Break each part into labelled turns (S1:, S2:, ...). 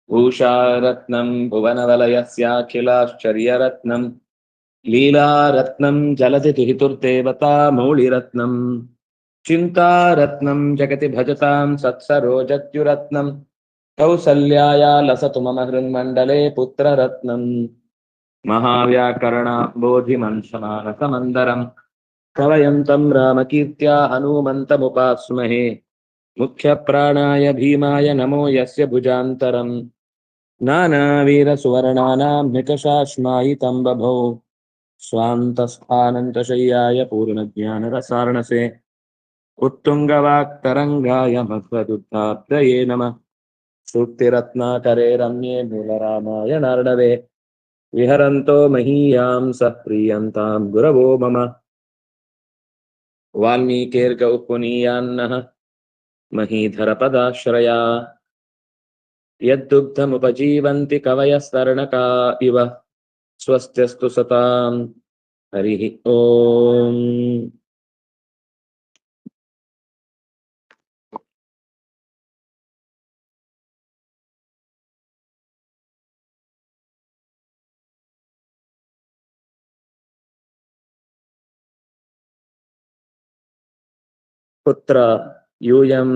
S1: ऊषारत्नं भुवनवलयस्याखिलाश्चर्यरत्नं लीलारत्नं जलधितुहितुर्देवता मौलिरत्नं चिन्तारत्नं जगति भजतां सत्सरोजद्युरत्नं कौसल्याया लसतु मम हृन्मण्डले पुत्ररत्नं महाव्याकरणाम्बोधिमन्थमानसमन्दरं कवयन्तं रामकीर्त्या हनूमन्तमुपास्महे मुख्यप्राणाय भीमाय नमो यस्य भुजान्तरम् नानावीरसुवर्णानां निकषाश्मायितं बभौ स्वान्तस्थानन्तशय्याय पूर्णज्ञानरसार्णसे उत्तुङ्गवाक्तरङ्गाय मध्वदुत्थात्रये नमः सूक्तिरत्नाकरे रम्ये मूलरामायणार्णवे विहरन्तो महीयां सः प्रीयन्तां गुरवो मम वाल्मीकिर्गौ पुनीयान्नः महीधरपदाश्रया यद्दुग्धमुपजीवन्ति कवयस्तरणका इव स्वस्त्यस्तु सतां हरिः ओम्। पुत्र यूयं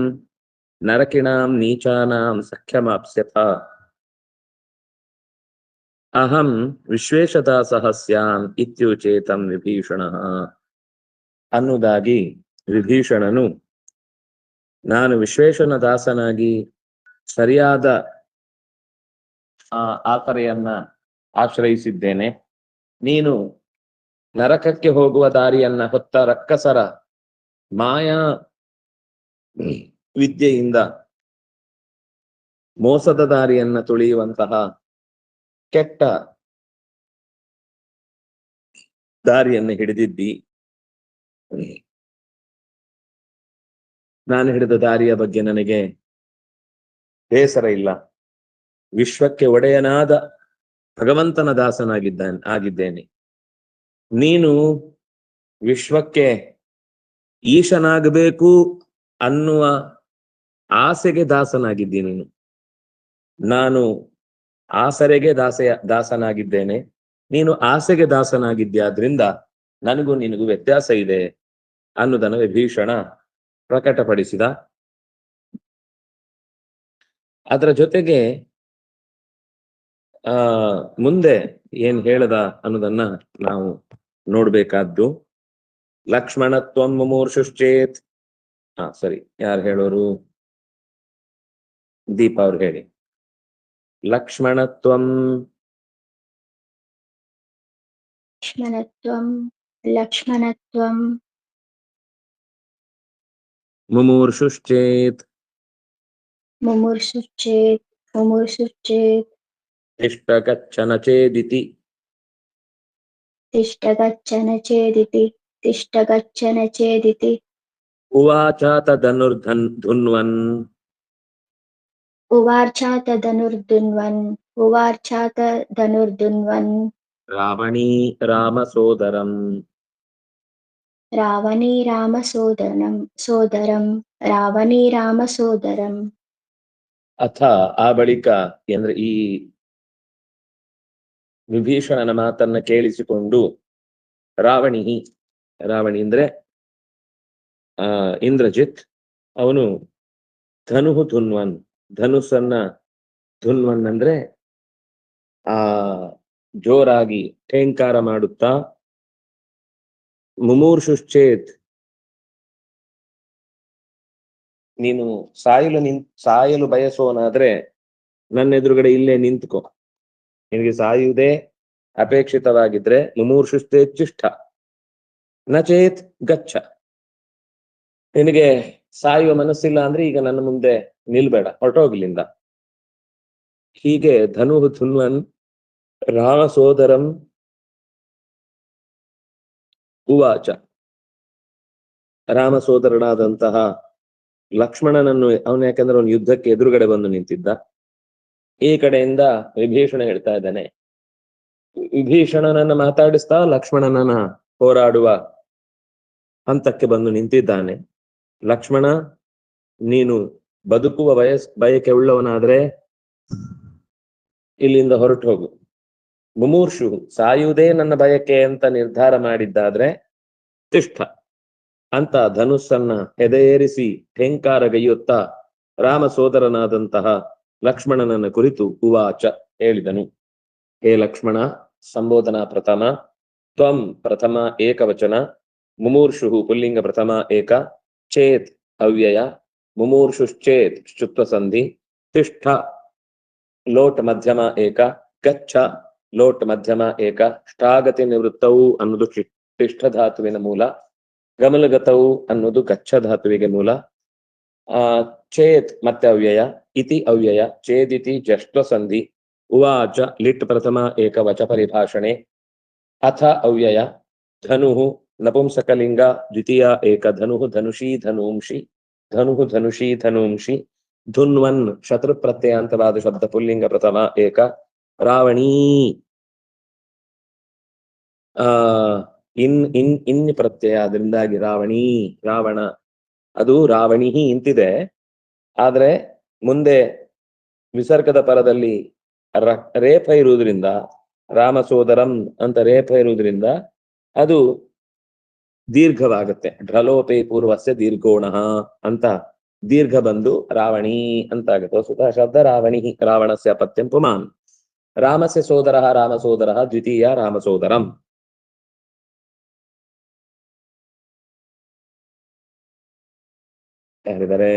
S1: नरकिणां नीचानां सख्यमाप्स्यथ अहं विश्वेशदासः स्याम् इत्युचेतं ವಿಭೀಷಣಃ ಅನ್ನುವುದಾಗಿ ವಿಭೀಷಣನು ನಾನು ವಿಶ್ವೇಶನ ದಾಸನಾಗಿ ಸರಿಯಾದ ಆಸರೆಯನ್ನ ಆಶ್ರಯಿಸಿದ್ದೇನೆ. ನೀನು ನರಕಕ್ಕೆ ಹೋಗುವ ದಾರಿಯನ್ನ ಹೊತ್ತ ರಕ್ಕಸರ ಮಾಯಾ ವಿದ್ಯೆಯಿಂದ ಮೋಸದ ದಾರಿಯನ್ನ ತುಳಿಯುವಂತಹ ಕೆಟ್ಟ ದಾರಿಯನ್ನು ಹಿಡಿದಿದ್ದಿ. ನಾನು ಹಿಡಿದ ದಾರಿಯ ಬಗ್ಗೆ ನನಗೆ ಬೇಸರ ಇಲ್ಲ. ವಿಶ್ವಕ್ಕೆ ಒಡೆಯನಾದ ಭಗವಂತನ ಆಗಿದ್ದೇನೆ. ನೀನು ವಿಶ್ವಕ್ಕೆ ಈಶನಾಗಬೇಕು ಅನ್ನುವ ಆಸೆಗೆ ದಾಸನಾಗಿದ್ದಿ. ನೀನು ನಾನು ಆಸರೆಗೆ ದಾಸನಾಗಿದ್ದೇನೆ. ನೀನು ಆಸೆಗೆ ದಾಸನಾಗಿದ್ಯಾದ್ರಿಂದ ನನಗೂ ನಿನಗೂ ವ್ಯತ್ಯಾಸ ಇದೆ ಅನ್ನುವುದನ್ನು ವಿಭೀಷಣ ಪ್ರಕಟಪಡಿಸಿದ. ಅದರ ಜೊತೆಗೆ ಮುಂದೆ ಏನ್ ಹೇಳದ ಅನ್ನೋದನ್ನ ನಾವು ನೋಡ್ಬೇಕಾದ್ದು. ಲಕ್ಷ್ಮಣತ್ವಂ ಮುಮೂರ್ಷುಶ್ಚೇತ್. ಸರಿ, ಯಾರು ಹೇಳೋರು? ದೀಪ ಅವ್ರು ಹೇಳಿ. ಲಕ್ಷ್ಮಣತ್ವಂ
S2: ಲಕ್ಷ್ಮಣತ್ವಂ
S1: ಮುಮೂರ್ಷುಶ್ಚೇತ್ ತಿಷ್ಠಗಚ್ಚನ ಚೇದಿತಿ ಉವಾಚ ತದನುರ್ಧುನ್ವನ್ ರಾವಣೀ ರಾಮಸೋದರಂ ಅಥ ಆ ಬಳಿಕ ಅಂದ್ರೆ ಈ ವಿಭೀಷಣನ ಮಾತನ್ನ ಕೇಳಿಸಿಕೊಂಡು ರಾವಣಿ ಅಂದ್ರೆ ಇಂದ್ರಜಿತ್, ಅವನು ಧನುಸ್ಸನ್ನ ಧುನ್ವನ್ ಅಂದ್ರೆ ಜೋರಾಗಿ ಠೇಂಕಾರ ಮಾಡುತ್ತಾ, ಮುಮೂರ್ಷುಶ್ಚೇತ್ ನೀನು ಸಾಯಲು ಬಯಸೋನಾದ್ರೆ ನನ್ನ ಎದುರುಗಡೆ ಇಲ್ಲೇ ನಿಂತ್ಕೋ. ನಿನಗೆ ಸಾಯುವುದೇ ಅಪೇಕ್ಷಿತವಾಗಿದ್ರೆ ಮುಮೂರ್ಷುಶ್ಚೇಚ್ಚಿಷ್ಠ ನಚೇತ್ ಗಚ್ಚ. ನಿನಗೆ ಸಾಯುವ ಮನಸ್ಸಿಲ್ಲ ಅಂದ್ರೆ ಈಗ ನನ್ನ ಮುಂದೆ ನಿಲ್ಬೇಡ, ಹೊರಟೋಗ್ಲಿಂದ. ಹೀಗೆ ಧುನ್ವನ್ ರಾಮ ಸೋದರಂ ಉವಾಚ, ರಾಮ ಸೋದರನಾದಂತಹ ಲಕ್ಷ್ಮಣನನ್ನು, ಅವನು ಯಾಕಂದ್ರೆ ಅವನು ಯುದ್ಧಕ್ಕೆ ಎದುರುಗಡೆ ಬಂದು ನಿಂತಿದ್ದ. ಈ ಕಡೆಯಿಂದ ವಿಭೀಷಣ ಹೇಳ್ತಾ ಇದ್ದಾನೆ. ವಿಭೀಷಣನನ್ನ ಮಾತಾಡಿಸ್ತಾ ಲಕ್ಷ್ಮಣನನ್ನ ಹೋರಾಡುವ ಹಂತಕ್ಕೆ ಬಂದು ನಿಂತಿದ್ದಾನೆ. ಲಕ್ಷ್ಮಣ, ನೀನು ಬದುಕುವ ಬಯಕೆ ಉಳ್ಳವನಾದ್ರೆ ಇಲ್ಲಿಂದ ಹೊರಟು ಹೋಗು. ಮುಮೂರ್ಷು, ಸಾಯುವುದೇ ನನ್ನ ಬಯಕೆ ಅಂತ ನಿರ್ಧಾರ ಮಾಡಿದ್ದಾದ್ರೆ ತಿಷ್ಠ ಅಂತ ಧನುಸ್ಸನ್ನ ಎದೆಯೇರಿಸಿ ಠೇಂಕಾರಗೈಯುತ್ತಾ ರಾಮ ಸೋದರನಾದಂತಹ ಲಕ್ಷ್ಮಣನನ್ನ ಕುರಿತು ಉವಾಚ ಹೇಳಿದನು. ಹೇ ಲಕ್ಷ್ಮಣ, ಸಂಬೋಧನಾ ಪ್ರಥಮ, ತ್ವಂ ಪ್ರಥಮ ಏಕವಚನ, ಮುಮೂರ್ಷು ಪುಲ್ಲಿಂಗ ಪ್ರಥಮ ಏಕ, ಚೇತ್ ಅವ್ಯಯ, ಮುಮೂರ್ಷುಶ್ಚೇತ್ ಶುತ್ವ ಸಂಧಿ, ತಿಷ್ಠ ಲೋಟ್ ಮಧ್ಯಮ ಏಕ, ಗಚ್ಚ ಲೋಟ್ ಮಧ್ಯಮ ಏಕ, ಷ್ಟಾಗತಿ ನಿವೃತ್ತವು ಅನ್ನೋದು ತಿಷ್ಠ ಧಾತುವಿನ ಮೂಲ, ಗಮಲಗತವು ಅನ್ನೋದು ಗಚ್ಚ ಧಾತುವಿಗೆ ಮೂಲ, ಚೇತ್ ಮತ್ತೆ ಅವ್ಯಯ, ಇತಿ ಅವ್ಯಯ, ಚೇದಿತಿ ಜಷ್ಟ್ವ ಸಂಧಿ, ಉವಾಚ ಲಿಟ್ ಪ್ರಥಮ ಏಕ ವಚ ಪರಿಭಾಷಣೆ, ಅಥ ಅವ್ಯಯ, ಧನುಃ ನಪುಂಸಕಲಿಂಗ ದ್ವಿತೀಯ ಏಕ, ಧನುಃ ಧನುಷಿ ಧನೂಂಷಿ, ಧನುಃ ಧನುಷಿ ಧನೂಂಷಿ, ಧುನ್ವನ್ ಶತ್ರು ಪ್ರತ್ಯಯಾಂತವಾದ ಶಬ್ದ ಪುಲ್ಲಿಂಗ ಪ್ರಥಮ ಏಕ, ರಾವಣೀ ಇನ್ ಪ್ರತ್ಯಯ, ಅದರಿಂದಾಗಿ ರಾವಣೀ ರಾವಣ, ಅದು ರಾವಣಿ ಇಂತಿದೆ. ಆದ್ರೆ ಮುಂದೆ ವಿಸರ್ಗದ ಪರದಲ್ಲಿ ರೇಫ ಇರುವುದರಿಂದ, ರಾಮ ಸೋದರಂ ಅಂತ ರೇಫ ಇರುವುದರಿಂದ ಅದು ದೀರ್ಘವಾಗುತ್ತೆ. ಢ್ರಲೋಪೇ ಪೂರ್ವಸ್ಯ ದೀರ್ಘೋಣ ಅಂತ ದೀರ್ಘ ಬಂದು ರಾವಣಿ ಅಂತಾಗುತ್ತೆ. ವಸ್ತುತಃ ಶಬ್ದ ರಾವಣಿ, ರಾವಣಸ್ಯ ಅಪತ್ಯಂ ಪುಮಾನ್, ರಾಮಸ್ಯ ಸೋದರಃ ರಾಮ ಸೋದರಃ ದ್ವಿತೀಯ ರಾಮ ಸೋದರಂ. ಯಾರಿದ್ದಾರೆ?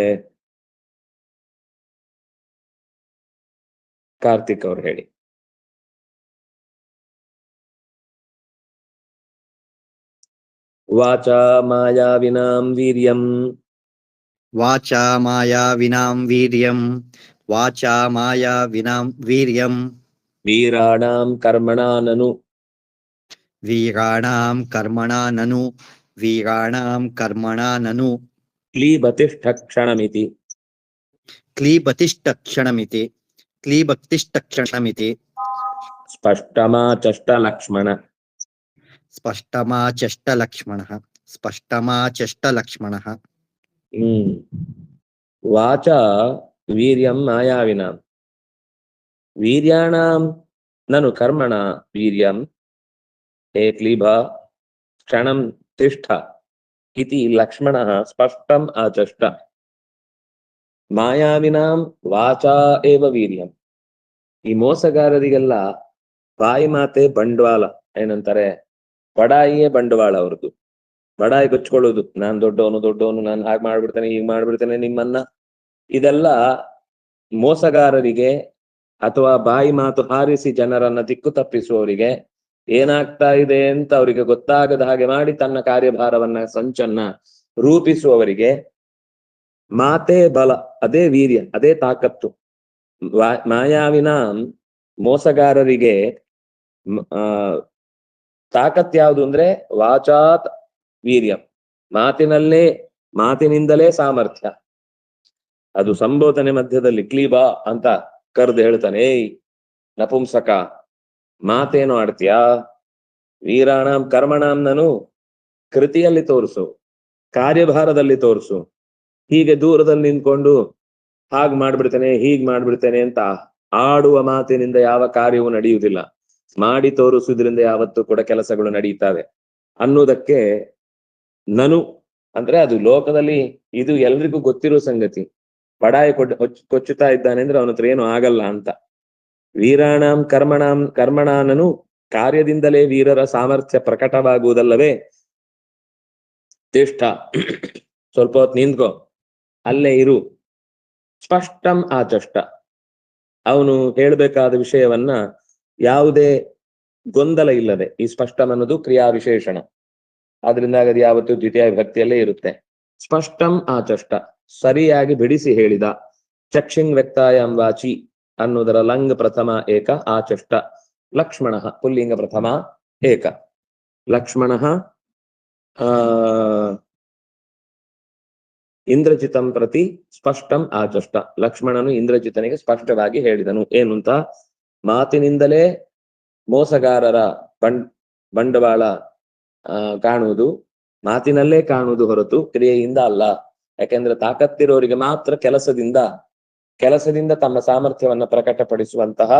S1: ಕಾರ್ತಿಕ್ ಅವ್ರು ಹೇಳಿ. ವಾಚಾ ಮಾಯಾವಿನಾಂ ವೀರ್ಯಂ,
S3: ವಾಚಾ ಮಾಯಾವಿನಾಂ ವೀರ್ಯಂ, ವಾಚಾ ಮಾಯಾವಿನಾಂ ವೀರ್ಯಂ,
S1: ವೀರಾಣಾಂ ಕರ್ಮಣಾನನು,
S3: ವೀರಾಣಾಂ ಕರ್ಮಣಾನನು, ವೀರಾಣಾಂ ಕರ್ಮಣಾನನು,
S1: ಕ್ಲೀಬತಿಷ್ಠಕ್ಷಣಮಿತಿ,
S3: ಕ್ಲೀಬತಿಷ್ಠಕ್ಷಣಮಿತಿ, ಕ್ಲೀಬತಿಷ್ಠಕ್ಷಣಮಿತಿ,
S1: ಸ್ಪಷ್ಟಮಾಚಷ್ಟ ಲಕ್ಷ್ಮಣ,
S3: ಸ್ಪಷ್ಟಮಾಚಷ್ಟ ಲಕ್ಷ್ಮಣಃ, ಸ್ಪಷ್ಟಮಾಚಷ್ಟ ಲಕ್ಷ್ಮಣಃ.
S1: ವಾಚ ವೀರ್ಯಂ ಮಾಯಾವಿನಾಂ, ವೀರ್ಯಾಣಾಂ ನನು ಕರ್ಮಣ ವೀರ್ಯಂ, ಹೇ ಕ್ಲೀಬ ಕ್ಷಣಂ ತಿಷ್ಠ ಇತಿ ಲಕ್ಷ್ಮಣಃ ಸ್ಪಷ್ಟಂ ಆಚಷ್ಟ. ಮಾಯಾವಿನಾಂ ವಾಚಾ ಏವ ವೀರ್ಯಂ, ಈ ಮೋಸಗಾರರಿಗೆಲ್ಲ ಬಾಯಿ ಮಾತೆ ಬಂಡವಾಳ. ಏನಂತಾರೆ, ಬಡಾಯಿಯೇ ಬಂಡವಾಳ ಅವ್ರದ್ದು. ಬಡಾಯಿ ಕೊಚ್ಕೊಳ್ಳೋದು, ನಾನ್ ದೊಡ್ಡವನು, ನಾನು ಹಾಗೆ ಮಾಡ್ಬಿಡ್ತೇನೆ, ಹೀಗೆ ಮಾಡ್ಬಿಡ್ತೇನೆ ನಿಮ್ಮನ್ನ. ಇದೆಲ್ಲ ಮೋಸಗಾರರಿಗೆ ಅಥವಾ ಬಾಯಿ ಮಾತು ಹಾರಿಸಿ ಜನರನ್ನ ದಿಕ್ಕು ತಪ್ಪಿಸುವವರಿಗೆ, ಏನಾಗ್ತಾ ಇದೆ ಅಂತ ಅವರಿಗೆ ಗೊತ್ತಾಗದ ಹಾಗೆ ಮಾಡಿ ತನ್ನ ಕಾರ್ಯಭಾರವನ್ನ ಸಂಚನ್ನ ರೂಪಿಸುವವರಿಗೆ ಮಾತೇ ಬಲ, ಅದೇ ವೀರ್ಯ, ಅದೇ ತಾಕತ್ತು. ಮಾಯಾವಿನ ಮೋಸಗಾರರಿಗೆ ತಾಕತ್ ಯಾವುದು ಅಂದ್ರೆ ವಾಚಾತ್ ವೀರ್ಯಂ, ಮಾತಿನಿಂದಲೇ ಸಾಮರ್ಥ್ಯ. ಅದು ಸಂಬೋಧನೆ ಮಧ್ಯದಲ್ಲಿ ಕ್ಲೀಬಾ ಅಂತ ಕರೆದು ಹೇಳ್ತಾನೆ, ಏಯ್ ನಪುಂಸಕ, ಮಾತೇನು ಆಡ್ತೀಯಾ? ವೀರಾಣಾಂ ಕರ್ಮಣಾಂ ನನು, ಕೃತಿಯಲ್ಲಿ ತೋರಿಸು, ಕಾರ್ಯಭಾರದಲ್ಲಿ ತೋರಿಸು. ಹೀಗೆ ದೂರದಲ್ಲಿ ನಿಂತ್ಕೊಂಡು ಹಾಗ್ ಮಾಡ್ಬಿಡ್ತೇನೆ, ಹೀಗ್ ಮಾಡ್ಬಿಡ್ತೇನೆ ಅಂತ ಆಡುವ ಮಾತಿನಿಂದ ಯಾವ ಕಾರ್ಯವೂ ನಡೆಯುವುದಿಲ್ಲ. ಮಾಡಿ ತೋರಿಸುವುದರಿಂದ ಯಾವತ್ತೂ ಕೂಡ ಕೆಲಸಗಳು ನಡೀತಾವೆ ಅನ್ನೋದಕ್ಕೆ ನನು ಅಂದ್ರೆ ಅದು ಲೋಕದಲ್ಲಿ ಇದು ಎಲ್ರಿಗೂ ಗೊತ್ತಿರೋ ಸಂಗತಿ. ಬಡಾಯಿ ಕೊಚ್ಚುತ್ತಾ ಇದ್ದಾನೆ ಅಂದ್ರೆ ಅವನ ಹತ್ರ ಏನು ಆಗಲ್ಲ ಅಂತ. ವೀರಾಣಾಂ ಕರ್ಮಣಾನನು, ಕಾರ್ಯದಿಂದಲೇ ವೀರರ ಸಾಮರ್ಥ್ಯ ಪ್ರಕಟವಾಗುವುದಲ್ಲವೇ. ತಿಷ್ಠ, ಸ್ವಲ್ಪ ಹೊತ್ತು ನಿಂತ್ಕೋ, ಅಲ್ಲೇ ಇರು. ಸ್ಪಷ್ಟಂ ಆಚಷ್ಟ, ಅವನು ಹೇಳ್ಬೇಕಾದ ವಿಷಯವನ್ನ ಯಾವುದೇ ಗೊಂದಲ ಇಲ್ಲದೆ, ಈ ಸ್ಪಷ್ಟಂ ಅನ್ನೋದು ಕ್ರಿಯಾ ವಿಶೇಷಣ, ಆದ್ರಿಂದ ಅದು ಯಾವತ್ತೂ ದ್ವಿತೀಯ ವಿಭಕ್ತಿಯಲ್ಲೇ ಇರುತ್ತೆ. ಸ್ಪಷ್ಟಂ ಆಚಷ್ಟ, ಸರಿಯಾಗಿ ಬಿಡಿಸಿ ಹೇಳಿದ. ಚಕ್ಷಿಂಗ್ ವ್ಯಕ್ತಾಯಂ ವಾಚಿ ಅನ್ನೋದರ ಲಂಗ್ ಪ್ರಥಮ ಏಕ, ಆಚಷ್ಟ. ಲಕ್ಷ್ಮಣ ಪುಲ್ಲಿಂಗ ಪ್ರಥಮ ಏಕ. ಲಕ್ಷ್ಮಣ ಇಂದ್ರಜಿತಂ ಪ್ರತಿ ಸ್ಪಷ್ಟಂ ಆಚಷ್ಟ. ಲಕ್ಷ್ಮಣನು ಇಂದ್ರಜಿತನಿಗೆ ಸ್ಪಷ್ಟವಾಗಿ ಹೇಳಿದನು. ಏನು ಅಂತ, ಮಾತಿನಿಂದಲೇ ಮೋಸಗಾರರ ಬಂಡವಾಳ ಕಾಣುವುದು, ಮಾತಿನಲ್ಲೇ ಕಾಣುವುದು ಹೊರತು ಕ್ರಿಯೆಯಿಂದ ಅಲ್ಲ. ಯಾಕೆಂದ್ರೆ ತಾಕತ್ತಿರೋರಿಗೆ ಮಾತ್ರ ಕೆಲಸದಿಂದ ತಮ್ಮ ಸಾಮರ್ಥ್ಯವನ್ನ ಪ್ರಕಟಪಡಿಸುವಂತಹ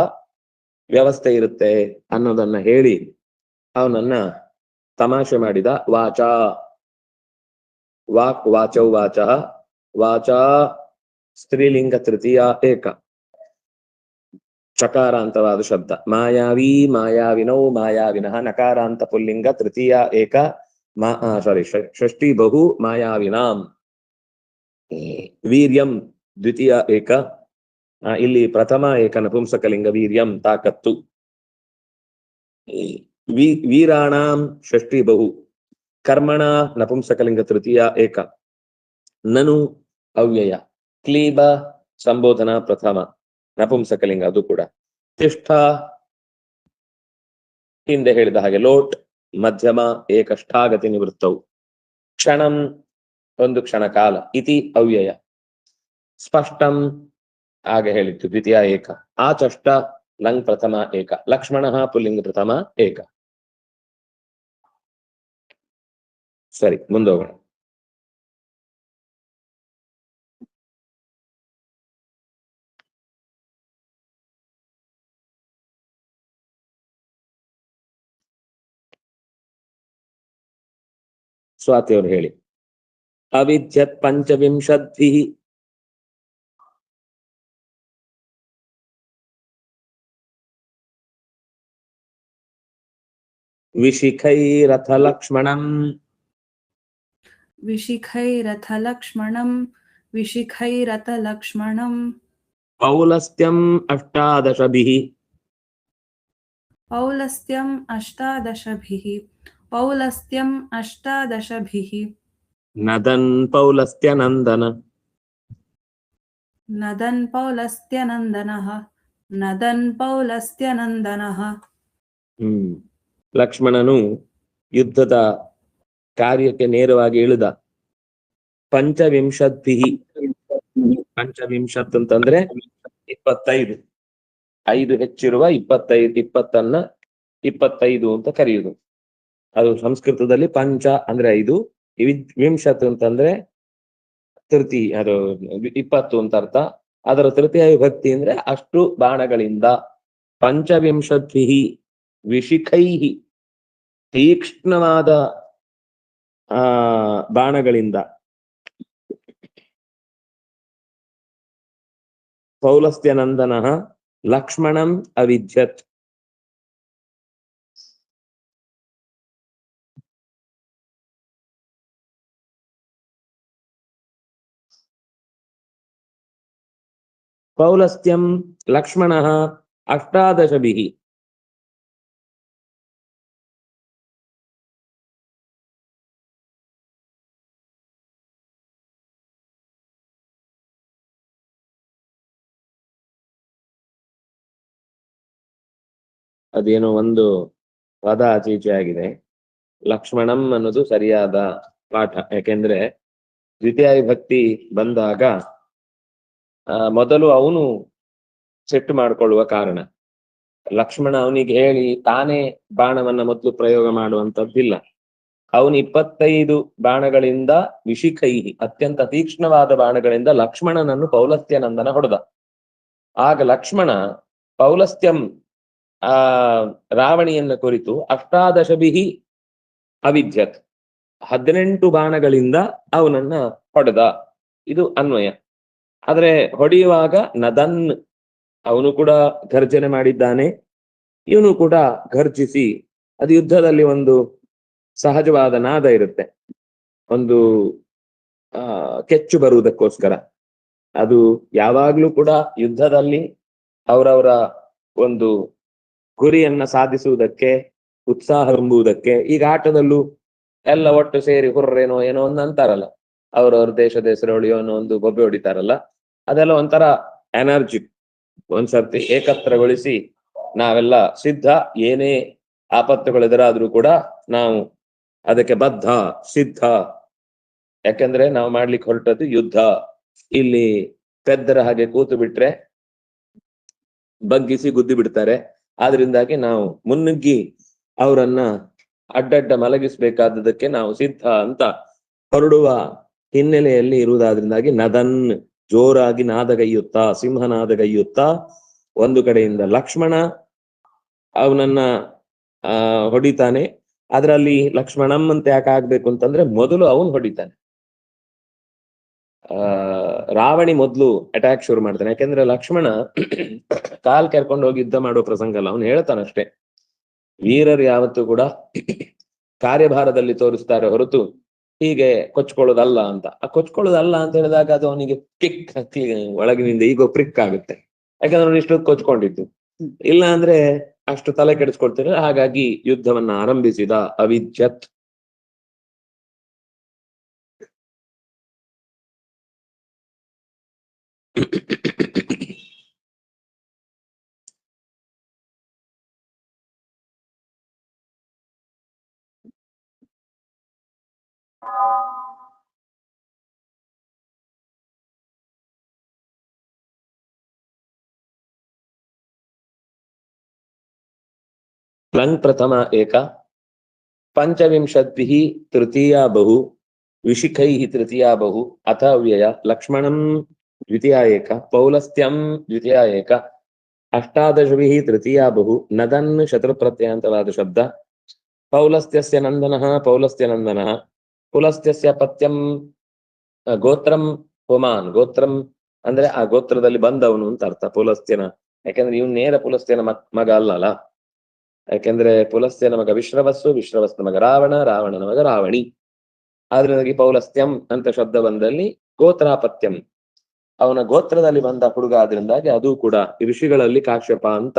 S1: ವ್ಯವಸ್ಥೆ ಇರುತ್ತೆ ಅನ್ನೋದನ್ನ ಹೇಳಿ ಅವನನ್ನ ತಮಾಷೆ ಮಾಡಿದ. ವಾಚ ವಾಕ್ ವಾಚೌ ವಾಚ ವಾಚ ಸ್ತ್ರೀಲಿಂಗ ತೃತೀಯ ಏಕ ಚಕಾರಾಂತವಾದ ಶಬ್ದ. ಮಾಯಾವಿ ಮಾಯಾವಿನೌ ಮಾಯಾವಿನಃ ನಕಾರಾಂತ ಪುಲ್ಲಿಂಗ ತೃತೀಯ ಏಕ ಷಷ್ಠಿ ಬಹು ಮಾಯಾವಿನಾಂ ವೀರ್ಯಂ ದ್ವಿತೀಯ ಏಕ. ಇಲ್ಲಿ ಪ್ರಥಮ ಏಕ ನಪುಂಸಕಲಿಂಗ ವೀರ್ಯಂ ತಾಕತ್ತು. ವೀರಾಣಾಂ ಷಷ್ಠಿ ಬಹು ಕರ್ಮಣ ನಪುಂಸಕಲಿಂಗ ತೃತೀಯ ಏಕ. ನನು ಅವ್ಯಯ. ಕ್ಲೀಬ ಸಂಬೋಧನಾ ಪ್ರಥಮ ನಪುಂಸಕಲಿಂಗ ಅದು ಕೂಡ. ತಿಷ್ಠ ಹಿಂದೆ ಹೇಳಿದ ಹಾಗೆ ಲೋಟ್ ಮಧ್ಯಮ ಏಕಷ್ಠಾಗತಿ ನಿವೃತ್ತವು. ಕ್ಷಣಂ ಒಂದು ಕ್ಷಣ ಕಾಲ. ಇತಿ ಅವ್ಯಯ. ಸ್ಪಷ್ಟಂ ಆಗ ಹೇಳಿತ್ತು ದ್ವಿತೀಯ ಏಕ. ಆಚಷ್ಟ ಲಂಗ್ ಪ್ರಥಮ ಏಕ. ಲಕ್ಷ್ಮಣ ಪುಲ್ಲಿಂಗ ಪ್ರಥಮ ಏಕ. ಸರಿ, ಮುಂದೋಗೋಣ. ಸ್ವಾತಿ ಅವರು ಹೇಳಿ. ಅವಿದ್ಯತ್ ಪಂಚವಿಂಶದ್ಭಿಃ ವಿಶಿಖೈರಥ ಲಕ್ಷ್ಮಣಂ
S4: विशिखैरथ लक्ष्मणं
S1: ಪೌಲಸ್ತ್ಯಂ ಅಷ್ಟಾದಶಭಿಃ
S4: पौलस्त्यम् अष्टादशभिः
S1: ನದನ್ ಪೌಲಸ್ತ್ಯನಂದನ
S4: नदन् पौलस्त्यनन्दनः.
S1: ಲಕ್ಷ್ಮಣನು ಯುದ್ಧದ ಕಾರ್ಯಕ್ಕೆ ನೇರವಾಗಿ ಇಳಿದ. ಪಂಚವಿಂಶದ್ಭಿಃ ಪಂಚವಿಂಶತ್ ಅಂತಂದ್ರೆ 25. 5 ಹೆಚ್ಚಿರುವ 25. 20ನ್ನ 25 ಅಂತ ಕರೆಯುವುದು. ಅದು ಸಂಸ್ಕೃತದಲ್ಲಿ ಪಂಚ ಅಂದ್ರೆ 5, ವಿಂಶತ್ ಅಂತಂದ್ರೆ ತೃತೀ, ಅದು 20 ಅಂತ ಅರ್ಥ. ಅದರ ತೃತೀಯ ವಿಭಕ್ತಿ ಅಂದ್ರೆ ಅಷ್ಟು ಬಾಣಗಳಿಂದ. ಪಂಚವಿಂಶದ್ಭಿಃ ವಿಶಿಖೈಃ ತೀಕ್ಷ್ಣವಾದ ಬಾಣಗಳಿಂದ. ಪೌಲಸ್ತ್ಯನಂದನಃ ಲಕ್ಷ್ಮಣಂ ಅವಿದ್ಯತ್. ಪೌಲಸ್ತ್ಯಂ ಲಕ್ಷ್ಮಣಃ ಅಷ್ಟಾದಶಭಿಃ ಅದೇನೋ ಒಂದು ಪದ ಆಚೀಚೆ ಆಗಿದೆ. ಲಕ್ಷ್ಮಣಂ ಅನ್ನೋದು ಸರಿಯಾದ ಪಾಠ. ಯಾಕೆಂದ್ರೆ ದ್ವಿತೀಯ ವಿಭಕ್ತಿ ಬಂದಾಗ ಮೊದಲು ಅವನು ಸೆಟ್ ಮಾಡಿಕೊಳ್ಳುವ ಕಾರಣ. ಲಕ್ಷ್ಮಣ ಅವನಿಗೆ ಹೇಳಿ ತಾನೇ ಬಾಣವನ್ನ ಮೊದಲು ಪ್ರಯೋಗ ಮಾಡುವಂತದ್ದಿಲ್ಲ. ಅವನು 25 ಬಾಣಗಳಿಂದ ವಿಶಿಖೈಹಿ ಅತ್ಯಂತ ತೀಕ್ಷ್ಣವಾದ ಬಾಣಗಳಿಂದ ಲಕ್ಷ್ಮಣನನ್ನು ಪೌಲಸ್ತ್ಯನಂದನ ಹೊಡೆದ. ಆಗ ಲಕ್ಷ್ಮಣ ಪೌಲಸ್ತ್ಯಂ ರಾವಣಿಯನ್ನ ಕುರಿತು ಅಷ್ಟಾದಶಭಿಃ ಅವಿದ್ಯತ್ 18 ಬಾಣಗಳಿಂದ ಅವನನ್ನ ಹೊಡೆದ. ಇದು ಅನ್ವಯ. ಆದ್ರೆ ಹೊಡೆಯುವಾಗ ನದನ್ ಅವನು ಕೂಡ ಗರ್ಜನೆ ಮಾಡಿದ್ದಾನೆ, ಇವನು ಕೂಡ ಗರ್ಜಿಸಿ. ಅದು ಯುದ್ಧದಲ್ಲಿ ಒಂದು ಸಹಜವಾದ ನಾದ ಇರುತ್ತೆ, ಒಂದು ಕೆಚ್ಚು ಬರುವುದಕ್ಕೋಸ್ಕರ. ಅದು ಯಾವಾಗ್ಲೂ ಕೂಡ ಯುದ್ಧದಲ್ಲಿ ಅವರವರ ಒಂದು ಗುರಿಯನ್ನ ಸಾಧಿಸುವುದಕ್ಕೆ, ಉತ್ಸಾಹ ತುಂಬುವುದಕ್ಕೆ. ಈಗ ಆಟದಲ್ಲೂ ಎಲ್ಲ ಒಟ್ಟು ಸೇರಿ ಹುರ್ರೇನೋ ಏನೋ ಒಂದು ಅಂತಾರಲ್ಲ, ಅವ್ರವ್ರ ದೇಶದ ಹೆಸರು ಹೊಳೆಯೋ ಅನ್ನೋ ಒಂದು ಬೊಬ್ಬೆ ಹೊಡಿತಾರಲ್ಲ, ಅದೆಲ್ಲ ಒಂಥರ ಎನರ್ಜಿ. ಒಂದ್ಸರ್ತಿ ಏಕತ್ರಗೊಳಿಸಿ ನಾವೆಲ್ಲ ಸಿದ್ಧ, ಏನೇ ಆಪತ್ತುಗಳೆದುರಾದ್ರೂ ಕೂಡ ನಾವು ಅದಕ್ಕೆ ಬದ್ಧ ಸಿದ್ಧ. ಯಾಕಂದ್ರೆ ನಾವು ಮಾಡ್ಲಿಕ್ಕೆ ಹೊರಟದ್ದು ಯುದ್ಧ. ಇಲ್ಲಿ ಪೆದ್ದರ ಹಾಗೆ ಕೂತು ಬಿಟ್ರೆ ಬಗ್ಗಿಸಿ ಗುದ್ದಿ ಬಿಡ್ತಾರೆ. ಆದ್ರಿಂದಾಗಿ ನಾವು ಮುನ್ನುಗ್ಗಿ ಅವರನ್ನ ಅಡ್ಡಡ್ಡ ಮಲಗಿಸ್ಬೇಕಾದದಕ್ಕೆ ನಾವು ಸಿದ್ಧ ಅಂತ ಹೊರಡುವ ಹಿನ್ನೆಲೆಯಲ್ಲಿ ಇರುವುದಾದ್ರಿಂದಾಗಿ ನದನ್ ಜೋರಾಗಿ ನಾದಗೈಯುತ್ತಾ, ಸಿಂಹನಾದಗೈಯುತ್ತಾ ಒಂದು ಕಡೆಯಿಂದ ಲಕ್ಷ್ಮಣ ಅವನನ್ನ ಹೊಡಿತಾನೆ. ಅದರಲ್ಲಿ ಲಕ್ಷ್ಮಣಂ ಅಂತ ಯಾಕೆ ಆಗ್ಬೇಕು ಅಂತಂದ್ರೆ ಮೊದಲು ಅವನು ಹೊಡಿತಾನೆ. ರಾವಣಿ ಮೊದಲು ಅಟ್ಯಾಕ್ ಶುರು ಮಾಡ್ತಾನೆ. ಯಾಕೆಂದ್ರೆ ಲಕ್ಷ್ಮಣ ಕಾಲ್ ಕೆರ್ಕೊಂಡು ಹೋಗಿ ಯುದ್ಧ ಮಾಡೋ ಪ್ರಸಂಗ ಅಲ್ಲ, ಅವನು ಹೇಳ್ತಾನಷ್ಟೇ. ವೀರರು ಯಾವತ್ತೂ ಕೂಡ ಕಾರ್ಯಭಾರದಲ್ಲಿ ತೋರಿಸ್ತಾರೆ ಹೊರತು ಹೀಗೆ ಕೊಚ್ಕೊಳ್ಳೋದಲ್ಲ ಅಂತ. ಆ ಕೊಚ್ಕೊಳ್ಳೋದಲ್ಲ ಅಂತ ಹೇಳಿದಾಗ ಅದು ಅವನಿಗೆ ಕಿಕ್ ಒಳಗಿನಿಂದ ಈಗ ಪ್ರಿಕ್ ಆಗುತ್ತೆ. ಯಾಕಂದ್ರೆ ಅವನು ಇಷ್ಟು ಕೊಚ್ಕೊಂಡಿದ್ದು. ಇಲ್ಲ ಅಂದ್ರೆ ಅಷ್ಟು ತಲೆ ಕೆಡಿಸ್ಕೊಳ್ತಾರೆ. ಹಾಗಾಗಿ ಯುದ್ಧವನ್ನ ಆರಂಭಿಸಿದ ಅವಿದ್ಯತ್. प्लंग प्रथम एक पंचविंशद्भिः तृतीया बहु विशिखैः तृतीया बहु अथ व्यय लक्ष्मणं द्वितीया एक पौलस्त्यं द्वितीया एक अष्टादशभिः तृतीया बहु नदन् शत्रुप्रत्ययान्तवाद शब्द पौलस्त्यस्य नन्दनः पौलस्त्य नन्दनः पुलस्त्यस्य पत्यं गोत्रं पुमान् गोत्रं ಅಂದ್ರೆ ಆ ಗೋತ್ರದಲ್ಲಿ ಬಂದವನು ಅಂತ ಅರ್ಥ ಪುಲಸ್ತ್ಯನ. ಯಾಕಂದ್ರೆ ಇವನು ನೇರ ಪುಲಸ್ತ್ಯನ ಮಗ ಅಲ್ಲಲ್ಲ. ಯಾಕೆಂದ್ರೆ ಪುಲಸ್ತ್ಯನ ಮಗ ವಿಶ್ರವಸ್ಸು, ವಿಶ್ರವಸ್ನ ಮಗ ರಾವಣ, ರಾವಣನ ಮಗ ರಾವಣಿ. ಆದ್ರಿಂದಾಗಿ ಪೌಲಸ್ತ್ಯಂ ಅಂತ ಶಬ್ದ ಬಂದಲ್ಲಿ ಗೋತ್ರಾಪತ್ಯಂ, ಅವನ ಗೋತ್ರದಲ್ಲಿ ಬಂದ ಹುಡುಗ. ಆದ್ರಿಂದಾಗಿ ಅದು ಕೂಡ ಋಷಿಗಳಲ್ಲಿ ಕಾಶ್ಯಪ ಅಂತ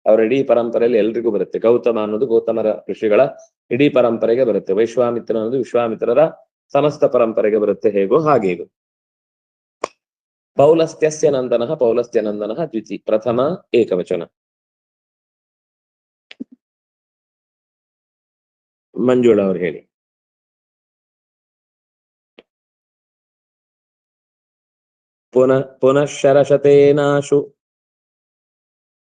S1: ಅವರ ಇಡೀ ಪರಂಪರೆಯಲ್ಲಿ ಎಲ್ರಿಗೂ ಬರುತ್ತೆ. ಗೌತಮ ಅನ್ನೋದು ಗೌತಮರ ಋಷಿಗಳ ಇಡೀ ಪರಂಪರೆಗೆ ಬರುತ್ತೆ. ವೈಶ್ವಾಮಿತ್ರ ಅನ್ನೋದು ವಿಶ್ವಾಮಿತ್ರರ ಸಮಸ್ತ ಪರಂಪರೆಗೆ ಬರುತ್ತೆ. ಹೇಗೋ ಹಾಗೇಗೋ. ಪೌಲಸ್ತ್ಯಸ್ಯ ನಂದನಃ ಪೌಲಸ್ತ್ಯ ನಂದನಃ ದ್ವಿತಿ ಪ್ರಥಮ ಏಕವಚನ. ಮಂಜುಳಾ ಅವ್ರು ಹೇಳಿ. ಪುನಃಶರಶತೇನಾಶು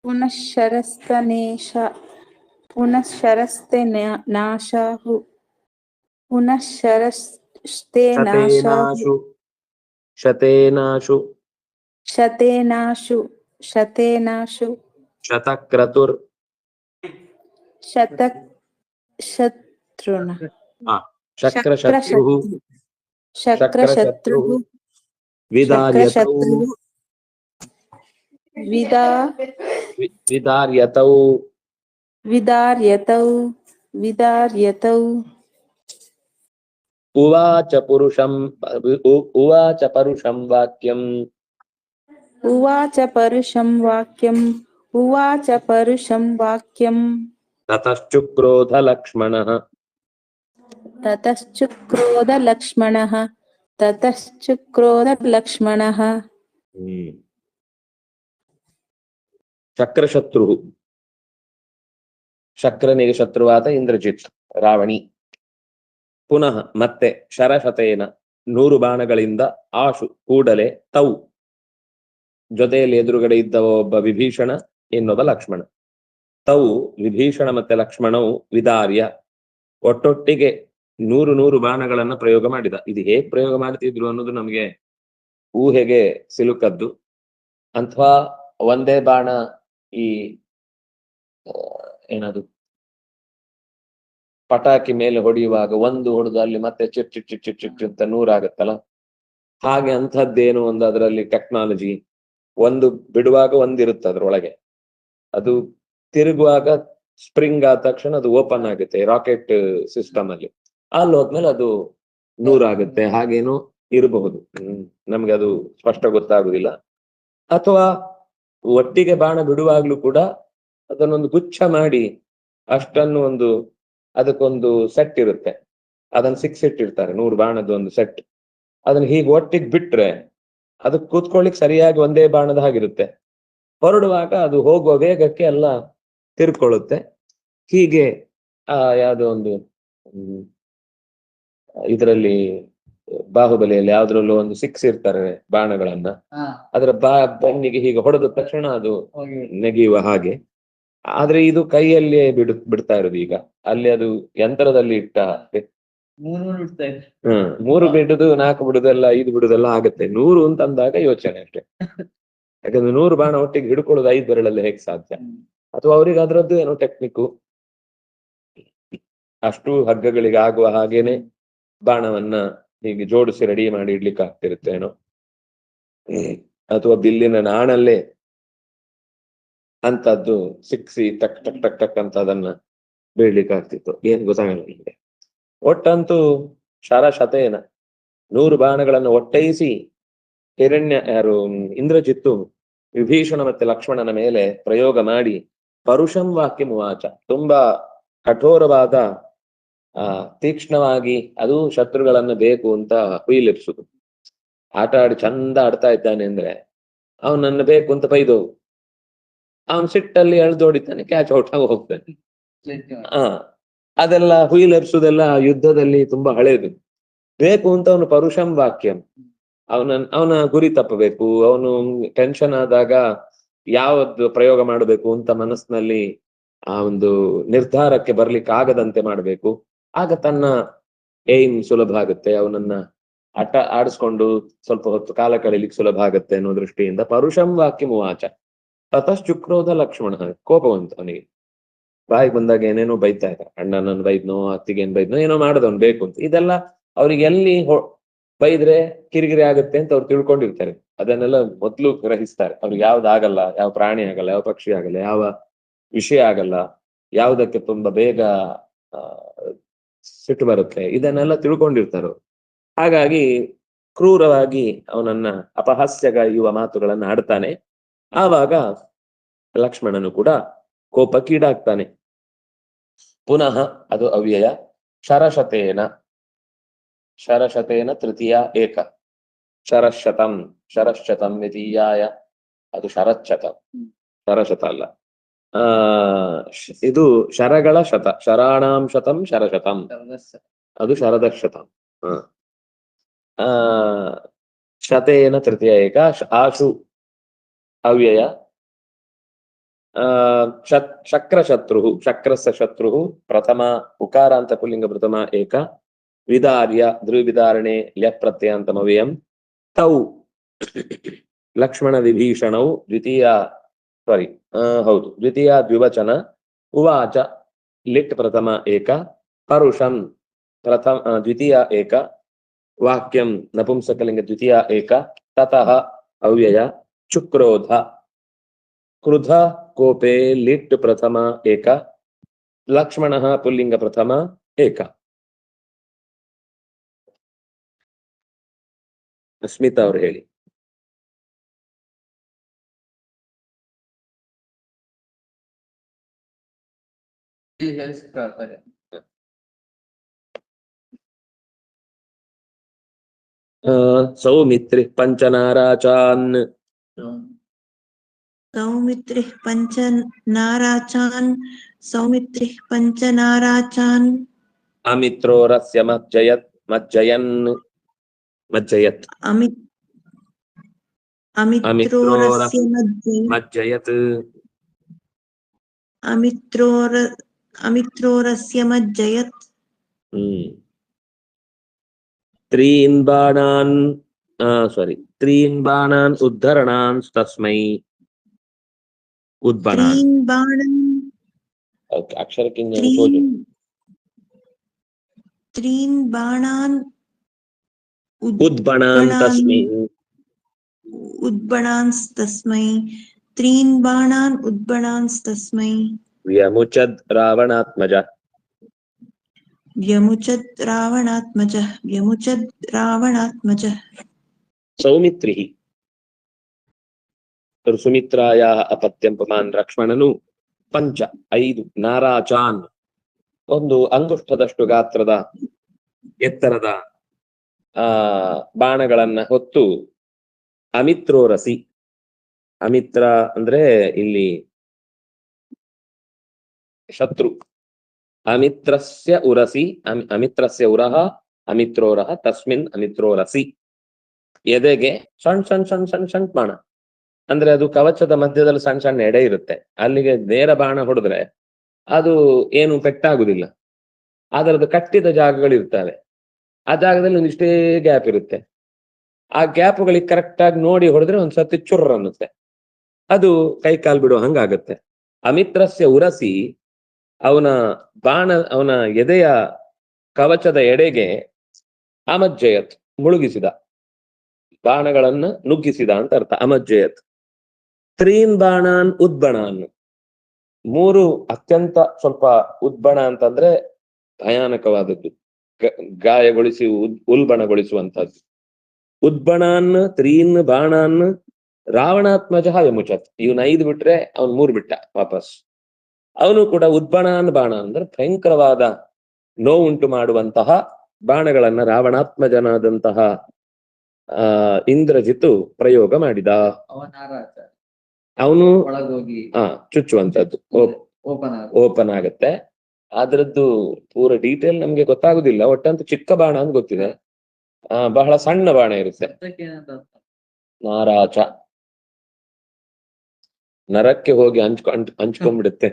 S4: ಪುನಶ್ಶರಸ್ತೆ ನಾಶಾಹು ಪುನಶ್ಶರಸ್ತೇನಾಶಾಹು
S1: ಶತೇನಾಶು
S4: ಶತೇನಾಶು ಶತೇನಾಶು
S1: ಶತಕ್ರತುರ್
S4: ಶತೃಣ
S1: ಶಕ್ರಶತ್ರುಃ
S4: ಶಕ್ರಶತ್ರುಃ
S1: ವಿದಾರ್ಯತೌ ವಿದಾರ್ಯತೌ
S4: ವಿದಾರ್ಯತೌ ವಿದಾರ್ಯತೌ
S1: ಉವಾಚ ಪರುಷಂ ವಾಕ್ಯಂ
S4: ಉವಾಚ ಪರುಷಂ ವಾಕ್ಯಂ ಉವಾಚ ಪರುಷಂ ವಾಕ್ಯಂ
S1: ತತಶ್ಚುಕ್ರೋಧ ಲಕ್ಷ್ಮಣಃ
S4: ತತಶ್ಚುಕ್ರೋಧ ಲಕ್ಷ್ಮಣಃ ತತಶ್ಚುಕ್ರೋಧ ಲಕ್ಷ್ಮಣಃ
S1: ಶಕ್ರಶತ್ರು, ಶಕ್ರನಿಗೆ ಶತ್ರುವಾದ ಇಂದ್ರಜಿತ್ ರಾವಣಿ. ಪುನಃ ಮತ್ತೆ ಶರಶತೇನ 100 ಬಾಣಗಳಿಂದ ಆಶು ಕೂಡಲೇ ತೌ ಜೊತೆಯಲ್ಲಿ ಎದುರುಗಡೆ ಇದ್ದವ ಒಬ್ಬ ವಿಭೀಷಣ, ಇನ್ನೊಬ್ಬ ಲಕ್ಷ್ಮಣ. ತೌ ವಿಭೀಷಣ ಮತ್ತೆ ಲಕ್ಷ್ಮಣವು ವಿದಾರ್ಯ ಒಟ್ಟೊಟ್ಟಿಗೆ 100 ಬಾಣಗಳನ್ನ ಪ್ರಯೋಗ ಮಾಡಿದ. ಇದು ಹೇಗೆ ಪ್ರಯೋಗ ಮಾಡ್ತಿದ್ರು ಅನ್ನೋದು ನಮಗೆ ಊಹೆಗೆ ಸಿಲುಕದ್ದು. ಅಥವಾ ಒಂದೇ ಬಾಣ ಈ ಏನದು ಪಟಾಕಿ ಮೇಲೆ ಹೊಡೆಯುವಾಗ ಒಂದು ಹೊಡೆದು ಅಲ್ಲಿ ಮತ್ತೆ chit chit chit chit chit ಅಂತ 100 ಆಗತ್ತಲ್ಲ, ಹಾಗೆ ಅಂಥದ್ದೇನು ಒಂದು ಅದರಲ್ಲಿ ಟೆಕ್ನಾಲಜಿ. ಒಂದು ಬಿಡುವಾಗ ಒಂದಿರುತ್ತೆ ಅದ್ರೊಳಗೆ, ಅದು ತಿರುಗುವಾಗ ಸ್ಪ್ರಿಂಗ್ ಆದ ತಕ್ಷಣ ಅದು ಓಪನ್ ಆಗುತ್ತೆ ರಾಕೆಟ್ ಸಿಸ್ಟಮ್ ಅಲ್ಲಿ. ಅಲ್ಲಿ ಹೋದ್ಮೇಲೆ ಅದು 100 ಆಗುತ್ತೆ. ಹಾಗೇನು ಇರಬಹುದು, ನಮ್ಗೆ ಅದು ಸ್ಪಷ್ಟ ಗೊತ್ತಾಗುದಿಲ್ಲ. ಅಥವಾ ಒಟ್ಟಿಗೆ ಬಾಣ ಬಿಡುವಾಗ್ಲೂ ಕೂಡ ಅದನ್ನೊಂದು ಗುಚ್ಛ ಮಾಡಿ ಅಷ್ಟನ್ನು ಅದಕ್ಕೊಂದು ಸೆಟ್ ಇರುತ್ತೆ, ಅದನ್ನ 6 ಇಟ್ಟಿರ್ತಾರೆ, 100 ಬಾಣದ ಒಂದು ಸೆಟ್. ಅದನ್ನ ಹೀಗೆ ಒಟ್ಟಿಗೆ ಬಿಟ್ರೆ ಅದಕ್ಕೆ ಕೂತ್ಕೊಳ್ಳಿಕ್ ಸರಿಯಾಗಿ ಒಂದೇ ಬಾಣದ ಹಾಗಿರುತ್ತೆ. ಹೊರಡುವಾಗ ಅದು ಹೋಗುವ ವೇಗಕ್ಕೆ ಎಲ್ಲ ತಿರ್ಕೊಳ್ಳುತ್ತೆ. ಹೀಗೆ ಯಾವ್ದೋ ಒಂದು ಇದರಲ್ಲಿ ಬಾಹುಬಲಿಯಲ್ಲಿ ಯಾವ್ದ್ರಲ್ಲೂ ಒಂದು 6 ಇರ್ತಾರೆ ಬಾಣಗಳನ್ನ, ಅದರ ಬೆನ್ನಿಗೆ ಹೀಗೆ ಹೊಡೆದ ತಕ್ಷಣ ಅದು ನೆಗೆಯುವ ಹಾಗೆ. ಆದ್ರೆ ಇದು ಕೈಯಲ್ಲಿಯೇ ಬಿಡ್ತಾ ಇರೋದು. ಈಗ ಅಲ್ಲಿ ಅದು ಯಂತ್ರದಲ್ಲಿ ಇಟ್ಟ 3 ಬಿಡುದು 4 ಬಿಡುದೆಲ್ಲ 5 ಬಿಡುದೆಲ್ಲ ಆಗುತ್ತೆ. 100 ಅಂತ ಅಂದಾಗ ಯೋಚನೆ ಅಷ್ಟೇ. ಯಾಕಂದ್ರೆ 100 ಬಾಣ ಒಟ್ಟಿಗೆ ಹಿಡ್ಕೊಳ್ಳೋದು 5 ಬೆರಳಲ್ಲಿ ಹೇಗೆ ಸಾಧ್ಯ? ಅಥವಾ ಅವ್ರಿಗೆ ಅದರದ್ದು ಏನೋ ಟೆಕ್ನಿಕ್ಕು, ಅಷ್ಟು ಹಗ್ಗಗಳಿಗೆ ಆಗುವ ಹಾಗೇನೆ ಬಾಣವನ್ನ ಹೀಗೆ ಜೋಡಿಸಿ ರೆಡಿ ಮಾಡಿ ಇಡ್ಲಿಕ್ಕೆ ಆಗ್ತಿರುತ್ತೇನೋ, ಅಥವಾ ಬಿಲ್ಲಿನ ನಾಣಲ್ಲೇ ಅಂತದ್ದು ಸಿಕ್ಸಿ ಟಕ್ ಟಕ್ ಟಕ್ ಟಕ್ ಅಂತ ಅದನ್ನ ಬೀಳ್ಲಿಕ್ಕೆ ಆಗ್ತಿತ್ತು, ಏನ್ ಗೊತ್ತಾಗಲ್ಲ ನಿಮಗೆ. ಒಟ್ಟಂತೂ ಶರಶತೇನ 100 ಬಾಣಗಳನ್ನು ಒಟ್ಟೈಸಿ ಇಂದ್ರಜಿತ್ತು ವಿಭೀಷಣ ಮತ್ತೆ ಲಕ್ಷ್ಮಣನ ಮೇಲೆ ಪ್ರಯೋಗ ಮಾಡಿ ಪರುಷಂ ವಾಕ್ಯ ಮುವಾಚ, ತುಂಬಾ ಕಠೋರವಾದ ತೀಕ್ಷ್ಣವಾಗಿ ಅದು ಶತ್ರುಗಳನ್ನು ಬೇಕು ಅಂತ ಹುಯಿಲೆಪ್ಸುದು. ಆಟ ಆಡಿ ಚಂದ ಆಡ್ತಾ ಇದ್ದಾನೆ ಅಂದ್ರೆ ಅವನನ್ನು ಬೇಕು ಅಂತ ಬೈದು ಅವನ್ ಸಿಟ್ಟಲ್ಲಿ ಎಳ್ದೋಡಿತಾನೆ, ಕ್ಯಾಚ್ ಔಟ್ ಆಗಿ ಹೋಗ್ತಾನೆ. ಅದೆಲ್ಲ ಹುಯಿಲೆಪ್ಸುದೆಲ್ಲ ಯುದ್ಧದಲ್ಲಿ ತುಂಬಾ ಹಳೇದು. ಬೇಕು ಅಂತ ಅವನು ಪರುಷಂ ವಾಕ್ಯಂ, ಅವನ ಗುರಿ ತಪ್ಪಬೇಕು, ಅವನು ಟೆನ್ಷನ್ ಆದಾಗ ಯಾವದ್ದು ಪ್ರಯೋಗ ಮಾಡಬೇಕು ಅಂತ ಮನಸ್ಸಿನಲ್ಲಿ ಆ ಒಂದು ನಿರ್ಧಾರಕ್ಕೆ ಬರ್ಲಿಕ್ಕೆ ಆಗದಂತೆ ಮಾಡಬೇಕು. ಆಗ ತನ್ನ ಏಮ್ ಸುಲಭ ಆಗುತ್ತೆ, ಅವನನ್ನ ಆಡಿಸ್ಕೊಂಡು ಸ್ವಲ್ಪ ಹೊತ್ತು ಕಾಲ ಕಳೀಲಿಕ್ಕೆ ಸುಲಭ ಆಗುತ್ತೆ ಅನ್ನೋ ದೃಷ್ಟಿಯಿಂದ ಪರುಷಂ ವಾಕ್ಯ ಮುವಾಚ. ತತಶ್ಚುಕ್ರೋಧ ಲಕ್ಷ್ಮಣ, ಕೋಪವಂತ ಅವನಿಗೆ, ಬಾಯಿಗೆ ಬಂದಾಗ ಏನೇನೋ ಬೈತಾ ಇದ್ದಾರೆ, ಅಣ್ಣನನ್ನು ಬೈದ್ನೋ ಅತ್ತಿಗೇನ್ ಬೈದ್ನೋ ಏನೋ ಮಾಡೋದವ್ನು ಬೇಕು ಅಂತ. ಇದೆಲ್ಲ ಅವ್ರಿಗೆ ಎಲ್ಲಿ ಬೈದ್ರೆ ಕಿರಿಕಿರಿ ಆಗುತ್ತೆ ಅಂತ ಅವ್ರು ತಿಳ್ಕೊಂಡಿರ್ತಾರೆ, ಅದನ್ನೆಲ್ಲ ಮೊದ್ಲು ಗ್ರಹಿಸ್ತಾರೆ. ಅವ್ರಿಗೆ ಯಾವ್ದಾಗಲ್ಲ, ಯಾವ ಪ್ರಾಣಿ ಆಗಲ್ಲ, ಯಾವ ಪಕ್ಷಿ ಆಗಲ್ಲ, ಯಾವ ವಿಷಯ ಆಗಲ್ಲ, ಯಾವುದಕ್ಕೆ ತುಂಬಾ ಬೇಗ ಸಿಟ್ಟು ಬರುತ್ತೆ, ಇದನ್ನೆಲ್ಲ ತಿಳ್ಕೊಂಡಿರ್ತಾರೆ. ಹಾಗಾಗಿ ಕ್ರೂರವಾಗಿ ಅವನನ್ನ ಅಪಹಾಸ್ಯಗಾಯುವ ಮಾತುಗಳನ್ನ ಆಡ್ತಾನೆ. ಆವಾಗ ಲಕ್ಷ್ಮಣನು ಕೂಡ ಕೋಪಕ್ಕೀಡಾಗ್ತಾನೆ. ಪುನಃ ಅದು ಅವ್ಯಯ. ಶರಶತೇನ ತೃತೀಯ ಏಕ ಶರಶತಂ ದ್ವಿತೀಯಾಯ, ಅದು ಶರಶತಂ, ಶರಶತ ಅಲ್ಲ. ಇದು ಶರಗಳ ಶತ, ಶರಾಣಾಂ ಶತಂ ಶರಶತಂ, ಅದು ಶರದಶತಂ. ಶತೇನ ತೃತೀಯ ಏಕ, ಆಶು ಅವ್ಯಯ. ಶಕ್ರಶತ್ರು, ಶಕ್ರಸ್ಯ ಶತ್ರು ಪ್ರಥಮ ಉಕಾರಾಂತ ಪುಲ್ಲಿಂಗ ಪ್ರಥಮ ಏಕ, ವಿದಾರ್ಯ ಧ್ರುವಿಧಾರಣೆ ಲ್ಯಪ್ರತ್ಯಂತಮವ್ಯಯಂ. ತೌ ಲಕ್ಷ್ಮಣ ವಿಭೀಷಣೌ ದ್ವಿತೀಯ ದ್ವಿವಚನ. ಉವಾಚ ಲಿಟ್ ಪ್ರಥಮ ಏಕ, ಪರುಷಂ ದ್ವಿತೀಯ ಏಕ, ವಾಕ್ಯಂ ನಪುಂಸಕಲಿಂಗ ದ್ವಿತೀಯ ಏಕ. ತತಃ ಅವ್ಯಯ ಚುಕ್ರೋಧ, ಕ್ರುಧ ಕೋಪೆ ಲಿಟ್ ಪ್ರಥಮ ಏಕ, ಲಕ್ಷ್ಮಣ ಪುಲ್ಲಿಂಗ ಪ್ರಥಮ ಏಕ. ಸ್ಮಿತಾ ಅವ್ರು ಹೇಳಿ. ಸೌಮಿತ್ರಿ ಪಂಚನಾರಾಚಾನ್,
S5: ಸೌಮಿತ್ರಿಃ ಪಂಚನಾರಾಚಾನ್, ಸೌಮಿತ್ರಿಃ ಪಂಚನಾರಾಚಾನ್.
S1: ಅಮಿತ್ರೋರಸ್ಯ ಮಜ್ಜಯತ್,
S5: ಅಮಿತ್ರೋರಸ್ಯ
S1: ಮಜ್ಜಯತ್,
S5: ಅಮಿತ್ರೋರಸ್ಯ ಮಜ್ಜಯತ್.
S1: ತ್ರೀನ್ ಬಾಣಾನ್ ಉದ್ಧರಣಾನ್ ತಸ್ಮೈ ಉದ್ಬಣಾನ್. ಅಕ್ಷರಕ್ಕೆ
S5: ತ್ರೀನ್ ಬಾಣಾನ್
S1: ಉದ್ಬಣಾನ್ ತಸ್ಮೈ,
S5: ಉದ್ಬಣಾಂಸ್ತಸ್ಮೈ, ತ್ರೀನ್ ಬಾಣಾನ್ ಉದ್ಬಣಾಂಸ್ತಸ್ಮೈ.
S1: ವ್ಯಮುಚದ್ ರಾವಣಾತ್ಮಜ,
S5: ವ್ಯಮುಚದ್ ರಾವಣಾತ್ಮಜ.
S1: ಸೌಮಿತ್ರಿ ಸುಮಿತ್ರಾಯಾಃ ಅಪತ್ಯಂ ಪುಮಾನ್ ಲಕ್ಷ್ಮಣನು 5 ನಾರಾಚಾನ್, ಒಂದು ಅಂಗುಷ್ಟದಷ್ಟು ಗಾತ್ರದ ಎತ್ತರದ ಬಾಣಗಳನ್ನ ಹೊತ್ತು, ಅಮಿತ್ರೋರಸಿ, ಅಮಿತ್ರ ಅಂದ್ರೆ ಇಲ್ಲಿ ಶತ್ರು, ಅಮಿತ್ರಸ್ಯ ಉರಸಿ, ಅಮಿತ್ರಸ್ಯ ಉರಹ ಅಮಿತ್ರೋರಹ ತಸ್ಮಿನ್ ಅಮಿತ್ರೋರಸಿ. ಎದೆಗೆ ಸಣ್ಣ ಬಾಣ, ಅಂದ್ರೆ ಅದು ಕವಚದ ಮಧ್ಯದಲ್ಲಿ ಸಣ್ಣ ಎಡೆ ಇರುತ್ತೆ, ಅಲ್ಲಿಗೆ ನೇರ ಬಾಣ ಹೊಡೆದ್ರೆ ಅದು ಏನು ಪೆಟ್ಟಾಗುದಿಲ್ಲ. ಅದರದ್ದು ಕಟ್ಟಿದ ಜಾಗಗಳಿರ್ತವೆ, ಆ ಜಾಗದಲ್ಲಿ ಒಂದಿಷ್ಟೇ ಗ್ಯಾಪ್ ಇರುತ್ತೆ. ಆ ಗ್ಯಾಪ್ಗಳಿಗೆ ಕರೆಕ್ಟ್ ಆಗಿ ನೋಡಿ ಹೊಡೆದ್ರೆ ಒಂದ್ಸತಿ ಚುರ್ರ ಅನ್ನುತ್ತೆ, ಅದು ಕೈ ಕಾಲು ಬಿಡೋ ಹಂಗಾಗತ್ತೆ. ಅಮಿತ್ರಸ್ಯ ಉರಸಿ ಅವನ ಬಾಣ ಅವನ ಎದೆಯ ಕವಚದ ಎಡೆಗೆ ಅಮಜ್ಜಯತ್ ಮುಳುಗಿಸಿದ, ಬಾಣಗಳನ್ನ ನುಗ್ಗಿಸಿದ ಅಂತ ಅರ್ಥ. ಅಮಜ್ಜಯತ್. ತ್ರೀನ್ ಬಾಣಾನ್ ಉದ್ಬಣಾನ್, ಮೂರು ಅತ್ಯಂತ ಸ್ವಲ್ಪ ಉದ್ಬಣ ಅಂತಂದ್ರೆ ಭಯಾನಕವಾದದ್ದು, ಗಾಯಗೊಳಿಸಿ ಉಲ್ಬಣಗೊಳಿಸುವಂತದ್ದು. ಉದ್ಬಣಾನ್ ತ್ರೀನ್ ಬಾಣಾನ್ ರಾವಣಾತ್ಮಜ ಯಮುಚತ್. ಇವನ್ 5 ಬಿಟ್ರೆ ಅವನ್ 3 ಬಿಟ್ಟ ವಾಪಸ್. ಅವನು ಕೂಡ ಉದ್ಬಣಾನ್ ಬಾಣ ಅಂದ್ರೆ ಭಯಂಕರವಾದ ನೋವುಂಟು ಮಾಡುವಂತಹ ಬಾಣಗಳನ್ನ ರಾವಣಾತ್ಮಜನಾದಂತಹ ಇಂದ್ರಜಿತು ಪ್ರಯೋಗ ಮಾಡಿದ. ಅವನು ಚುಚ್ಚುವಂತದ್ದು ಓಪನ್ ಆಗತ್ತೆ. ಅದ್ರದ್ದು ಪೂರ ಡೀಟೇಲ್ ನಮ್ಗೆ ಗೊತ್ತಾಗುದಿಲ್ಲ, ಒಟ್ಟಂತ ಚಿಕ್ಕ ಬಾಣ ಅಂತ ಗೊತ್ತಿದೆ. ಬಹಳ ಸಣ್ಣ ಬಾಣ ಇರುತ್ತೆ. ನಾರಾಚ, ನರಕ್ಕೆ ಹೋಗಿ ಹಂಚ್ಕೊಂಡ್ಬಿಡುತ್ತೆ.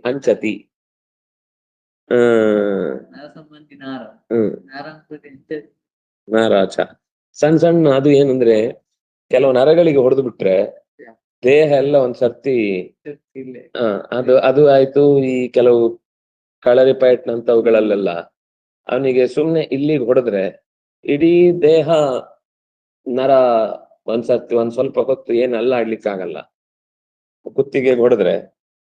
S1: ಅಂಚತಿ. ನಾರಾಚ ಸಣ್ಣ ಸಣ್ಣ. ಅದು ಏನಂದ್ರೆ ಕೆಲವು ನರಗಳಿಗೆ ಹೊಡೆದು ಬಿಟ್ರೆ ದೇಹ ಎಲ್ಲ ಒಂದ್ಸರ್ತಿ ಅದು ಆಯ್ತು. ಈ ಕೆಲವು ಕಳರಿಪಯಟ್ನಂತವುಗಳಲ್ಲೆಲ್ಲ ಅವನಿಗೆ ಸುಮ್ನೆ ಇಲ್ಲಿಗೆ ಹೊಡೆದ್ರೆ ಇಡೀ ದೇಹ ನರ ಒಂದ್ಸರ್ತಿ ಒಂದ್ ಸ್ವಲ್ಪ ಹೊತ್ತು ಏನ್ ಅಲ್ಲಾಡ್ಲಿಕ್ಕೆ ಆಗಲ್ಲ. ಕುತ್ತಿಗೆ ಹೊಡೆದ್ರೆ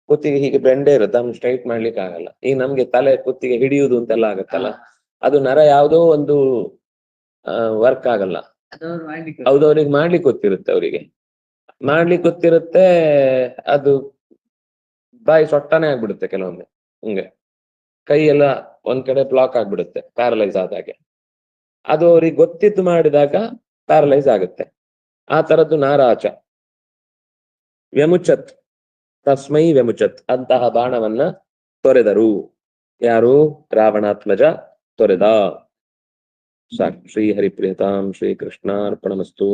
S1: ಕುತ್ತಿಗೆ ಹೀಗೆ ಬೆಂಡೆ ಇರುತ್ತೆ, ಅವ್ನು ಸ್ಟ್ರೈಟ್ ಮಾಡ್ಲಿಕ್ಕೆ ಆಗಲ್ಲ. ಈಗ ನಮ್ಗೆ ತಲೆ ಕುತ್ತಿಗೆ ಹಿಡಿಯುವುದು ಅಂತೆಲ್ಲ ಆಗತ್ತಲ್ಲ, ಅದು ನರ ಯಾವುದೋ ಒಂದು ವರ್ಕ್ ಆಗಲ್ಲ. ಹೌದು, ಅವ್ರಿಗೆ ಮಾಡ್ಲಿಕ್ಕೆ ಗೊತ್ತಿರುತ್ತೆ, ಅವರಿಗೆ ಮಾಡ್ಲಿಕ್ಕೆ ಗೊತ್ತಿರುತ್ತೆ. ಅದು ಬಾಯಿ ಸೊಟ್ಟನೆ ಆಗ್ಬಿಡುತ್ತೆ ಕೆಲವೊಮ್ಮೆ. ಹಿಂಗೆ ಕೈ ಎಲ್ಲ ಒಂದ್ ಕಡೆ ಬ್ಲಾಕ್ ಆಗ್ಬಿಡುತ್ತೆ, ಪ್ಯಾರಲೈಸ್ ಆದಾಗೆ. ಅದು ಅವ್ರಿಗೆ ಗೊತ್ತಿದ್ದು ಮಾಡಿದಾಗ ಪ್ಯಾರಲೈಸ್ ಆಗುತ್ತೆ. ಆ ತರದ್ದು ನಾರಾಚ. ವ್ಯಮುಚತ್, ತಸ್ಮೈ ವ್ಯಮುಚತ್, ಅಂತಹ ಬಾಣವನ್ನ ತೊರೆದರು. ಯಾರು? ರಾವಣಾತ್ಮಜ ತೊರೆದ. ಸಾಕು. ಶ್ರೀ ಹರಿಪ್ರಿಯತಾಂ ಶ್ರೀ ಕೃಷ್ಣಾರ್ಪಣಮಸ್ತು.